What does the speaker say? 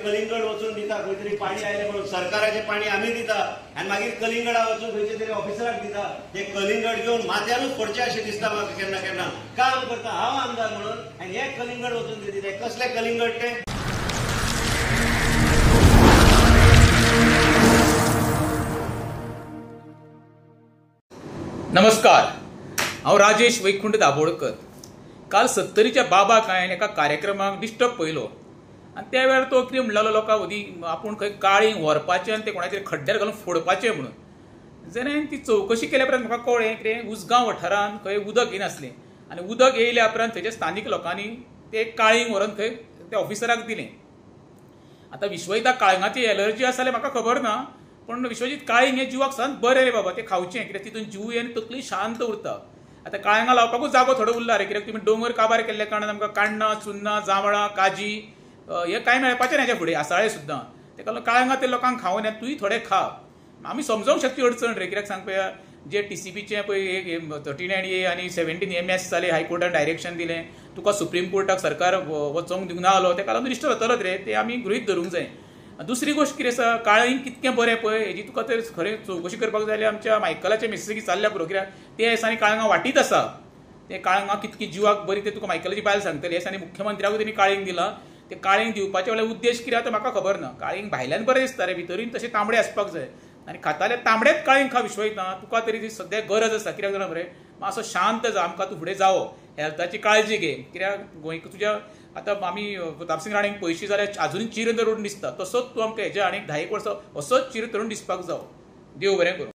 कलिंगड वचून दिता खंय तरी पाणी आयलें म्हणून सरकाराचें पाणी आमी दिता आनी मागीर कलिंगडा वचून खंयच्या तरी ऑफिसराक दिता ते कलिंगड घेवन माथ्यानूच पडचें अशें दिसता म्हाका केन्ना केन्ना काम करता हांव आमदार म्हणून आनी हे कलिंगड वचून दिता कसले कलिंगड ते नमस्कार, हांव राजेश वैकुंठ दाबोळकर. काल 70च्या बाबाक हांवें एका कार्यक्रमाक डिस्टर्ब पळयलो आनी त्या वेळार तो कितें म्हणलेलो लोकां मदीं आपूण खंय काळींग व्हरपाचें आनी तें कोणाच्या खड्ड्यार घालून फोडपाचें म्हणून. जाल्यार ती चवकशी केल्या उपरांत म्हाका कळ्ळें कितें उसगांव वाठारांत खंय उदक येनासलें आनी उदक येयल्या उपरांत थंयच्या स्थानीक लोकांनी तें काळींग व्हरून खंय त्या ऑफिसराक दिलें. आतां विश्वजिता काळिंगाची एलर्जी आसा जाल्यार म्हाका खबर ना, पण विश्वजीत काळींग हें जिवाक सामकें बरें रे बाबा, तें खावचें कित्याक तितून जीव आनी तकली शांत उरता. आतां काळिंगां लावपाकूच जागो थोडो उरला रे, कित्याक तुमी दोंगर काबार केल्ल्या कारणान आमकां काण्णां चुन्नां जांबळां काजी हें कांय मेळपाचें ना हेच्या फुडें आसाळे सुद्दां. तेका लागून काळिंगां ते लोकांक खावून येता, तुय थोडे खा. आमी समजोवंक शकता अडचण रे, कित्याक सांग पळया जे TCPचें पळय 39A आनी 17 MS जालें, हायकोर्टान डायरेक्शन दिलें, तुका सुप्रीम कोर्टाक सरकार वचोंक दिवंक ना जालो, तेका लागून डिस्टर्ब जातलोच रे, तें आमी गृहीत धरूंक जाय. दुसरी गोश्ट कितें आसा, काळींग कितकें बरें पळय हेजी तुका तर खरें चवकशी करपाक जाय जाल्यार आमच्या मायकलाच्या मेसेजी चालल्या पुरो, कित्याक ते दिसांनी काळिंगां वाटीत आसा. ते काळिंगां कितकी जिवाक बरी ते तुका मायकलाची बायल सांगतली. हे दिसांनी मुख्यमंत्र्याकूय तेणी काळींग दिलां. ते काळींग दिवपाचे वेळार उद्देश कितें आसा म्हाका खबर ना. काळींग भायल्यान बरें दिसता रे, भितरीन तशें तांबडे आसपाक जाय. आनी खाताले तांबडेच काळींग खा विश्वजिता, तुका तरी ती सद्या गरज आसा. कित्याक जाणा मरे, मातसो शांत जा, आमकां तूं फुडें जावो, हेल्थाची काळजी घे. कित्याक गोंयक तुज्या आतां आमी प्रतापसिंग राणेंक पयशी जाल्यार आजुनूय चीर धरून दिसता, तसोच तूं आमकां हेज्या आनीक 10 वर्सां असोच चीर धरून दिसपाक जावो. देव बरें करूं.